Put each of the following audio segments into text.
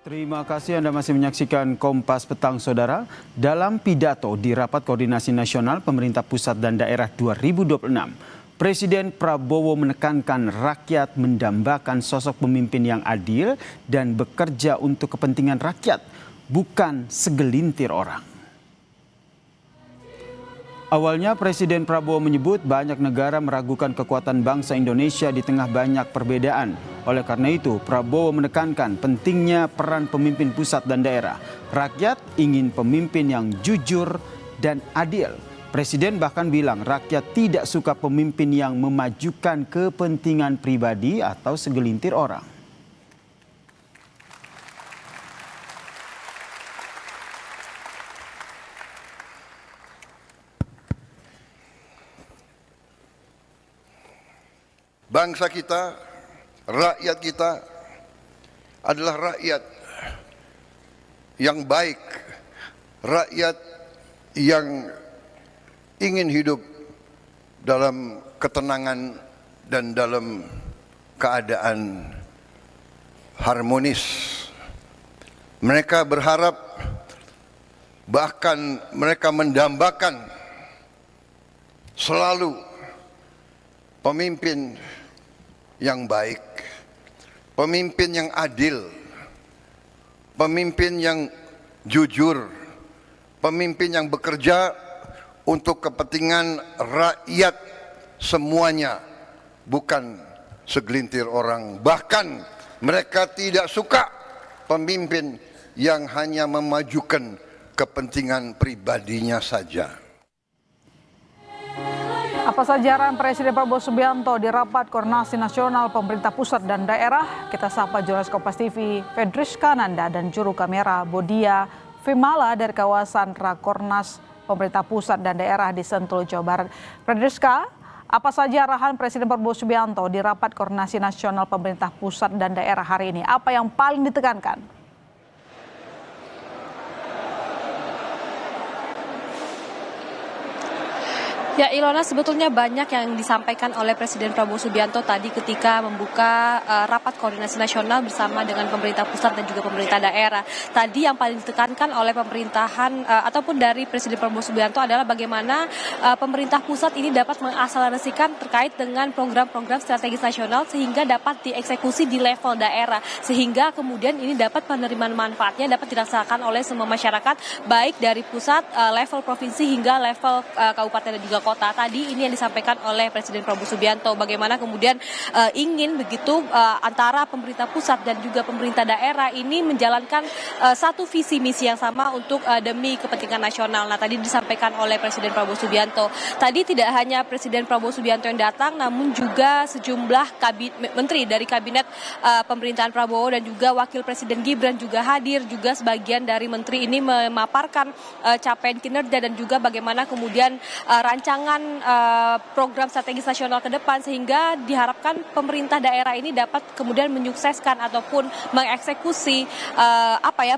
Terima kasih Anda masih menyaksikan Kompas Petang, Saudara. Dalam pidato di Rapat Koordinasi Nasional Pemerintah Pusat dan Daerah 2026, Presiden Prabowo menekankan rakyat mendambakan sosok pemimpin yang adil dan bekerja untuk kepentingan rakyat, bukan segelintir orang. Awalnya Presiden Prabowo menyebut banyak negara meragukan kekuatan bangsa Indonesia di tengah banyak perbedaan. Oleh karena itu, Prabowo menekankan pentingnya peran pemimpin pusat dan daerah. Rakyat ingin pemimpin yang jujur dan adil. Presiden bahkan bilang rakyat tidak suka pemimpin yang memajukan kepentingan pribadi atau segelintir orang. Bangsa kita, rakyat kita adalah rakyat yang baik, rakyat yang ingin hidup dalam ketenangan dan dalam keadaan harmonis. Mereka berharap, bahkan mereka mendambakan selalu pemimpin yang baik, pemimpin yang adil, pemimpin yang jujur, pemimpin yang bekerja untuk kepentingan rakyat semuanya, bukan segelintir orang. Bahkan mereka tidak suka pemimpin yang hanya memajukan kepentingan pribadinya saja. Apa saja arahan Presiden Prabowo Subianto di Rapat Koordinasi Nasional Pemerintah Pusat dan Daerah? Kita sapa jurnalis Kompas TV Fedriska Nanda dan juru kamera Bodia Vimala dari kawasan Rakornas Pemerintah Pusat dan Daerah di Sentul, Jawa Barat. Fedriska, apa saja arahan Presiden Prabowo Subianto di Rapat Koordinasi Nasional Pemerintah Pusat dan Daerah hari ini? Apa yang paling ditekankan? Ya Ilona, sebetulnya banyak yang disampaikan oleh Presiden Prabowo Subianto tadi ketika membuka rapat koordinasi nasional bersama dengan pemerintah pusat dan juga pemerintah daerah. Tadi yang paling ditekankan oleh pemerintahan ataupun dari Presiden Prabowo Subianto adalah bagaimana pemerintah pusat ini dapat mengakselerasikan terkait dengan program-program strategis nasional sehingga dapat dieksekusi di level daerah. Sehingga kemudian ini dapat penerimaan manfaatnya dapat dirasakan oleh semua masyarakat baik dari pusat, level provinsi hingga level kabupaten dan juga kota. Tadi ini yang disampaikan oleh Presiden Prabowo Subianto, bagaimana kemudian ingin begitu antara pemerintah pusat dan juga pemerintah daerah ini menjalankan satu visi misi yang sama untuk demi kepentingan nasional. Nah, tadi disampaikan oleh Presiden Prabowo Subianto. Tadi tidak hanya Presiden Prabowo Subianto yang datang, namun juga sejumlah menteri dari kabinet pemerintahan Prabowo dan juga Wakil Presiden Gibran juga hadir. Juga sebagian dari menteri ini memaparkan capaian kinerja dan juga bagaimana kemudian rancangan program strategis nasional ke depan, sehingga diharapkan pemerintah daerah ini dapat kemudian menyukseskan ataupun mengeksekusi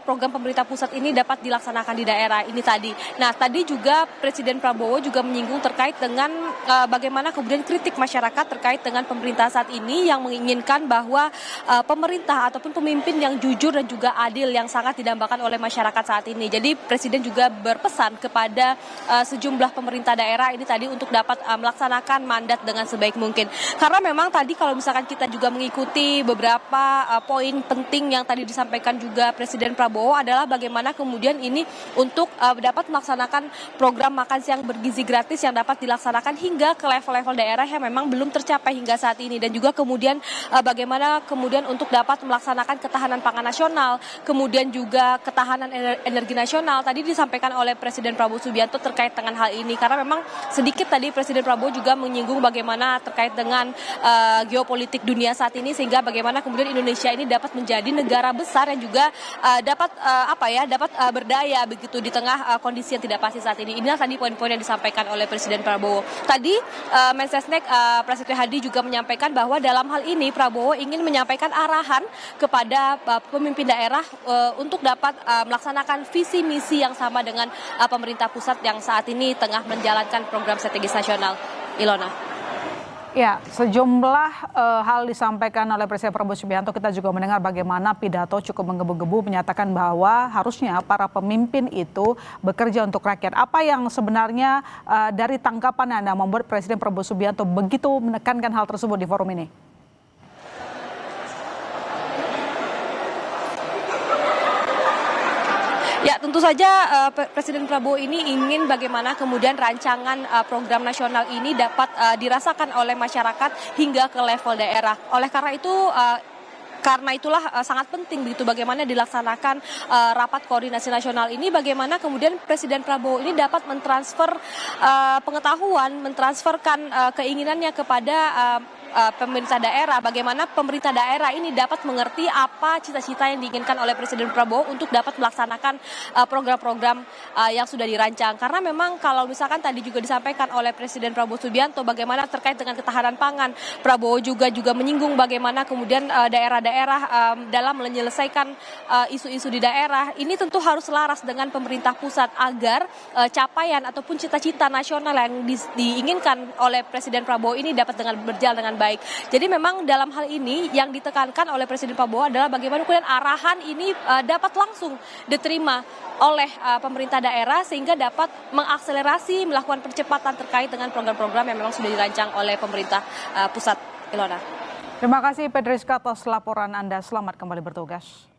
program pemerintah pusat ini dapat dilaksanakan di daerah ini tadi. Nah, tadi juga Presiden Prabowo juga menyinggung terkait dengan bagaimana kemudian kritik masyarakat terkait dengan pemerintah saat ini yang menginginkan bahwa pemerintah ataupun pemimpin yang jujur dan juga adil yang sangat didambakan oleh masyarakat saat ini. Jadi Presiden juga berpesan kepada sejumlah pemerintah daerah ini tadi untuk dapat melaksanakan mandat dengan sebaik mungkin. Karena memang tadi kalau misalkan kita juga mengikuti beberapa poin penting yang tadi disampaikan juga Presiden Prabowo adalah bagaimana kemudian ini untuk dapat melaksanakan program makan siang bergizi gratis yang dapat dilaksanakan hingga ke level-level daerah yang memang belum tercapai hingga saat ini, dan juga kemudian bagaimana kemudian untuk dapat melaksanakan ketahanan pangan nasional, kemudian juga ketahanan energi nasional. Tadi disampaikan oleh Presiden Prabowo Subianto terkait dengan hal ini, karena memang sedikit tadi Presiden Prabowo juga menyinggung bagaimana terkait dengan geopolitik dunia saat ini, sehingga bagaimana kemudian Indonesia ini dapat menjadi negara besar yang juga dapat berdaya begitu di tengah kondisi yang tidak pasti saat ini. Inilah tadi poin-poin yang disampaikan oleh Presiden Prabowo. Tadi Mensesnek Prasetyo Hadi juga menyampaikan bahwa dalam hal ini Prabowo ingin menyampaikan arahan kepada pemimpin daerah untuk dapat melaksanakan visi misi yang sama dengan pemerintah pusat yang saat ini tengah menjalankan program strategis nasional. Ilona. Ya, sejumlah hal disampaikan oleh Presiden Prabowo Subianto. Kita juga mendengar bagaimana pidato cukup menggebu-gebu menyatakan bahwa harusnya para pemimpin itu bekerja untuk rakyat. Apa yang sebenarnya dari tangkapan Anda membuat Presiden Prabowo Subianto begitu menekankan hal tersebut di forum ini? Ya, tentu saja Presiden Prabowo ini ingin bagaimana kemudian rancangan program nasional ini dapat dirasakan oleh masyarakat hingga ke level daerah. Oleh karena itu, karena itulah sangat penting begitu bagaimana dilaksanakan rapat koordinasi nasional ini, bagaimana kemudian Presiden Prabowo ini dapat mentransfer pengetahuan, mentransferkan keinginannya kepada pemerintah daerah, bagaimana pemerintah daerah ini dapat mengerti apa cita-cita yang diinginkan oleh Presiden Prabowo untuk dapat melaksanakan program-program yang sudah dirancang. Karena memang kalau misalkan tadi juga disampaikan oleh Presiden Prabowo Subianto bagaimana terkait dengan ketahanan pangan, Prabowo juga menyinggung bagaimana kemudian daerah-daerah dalam menyelesaikan isu-isu di daerah ini tentu harus selaras dengan pemerintah pusat agar capaian ataupun cita-cita nasional yang diinginkan oleh Presiden Prabowo ini dapat berjalan dengan baik. Jadi memang dalam hal ini yang ditekankan oleh Presiden Prabowo adalah bagaimana kemudian arahan ini dapat langsung diterima oleh pemerintah daerah sehingga dapat mengakselerasi melakukan percepatan terkait dengan program-program yang memang sudah dirancang oleh pemerintah pusat. Ilona. Terima kasih Pedriska atas laporan Anda. Selamat kembali bertugas.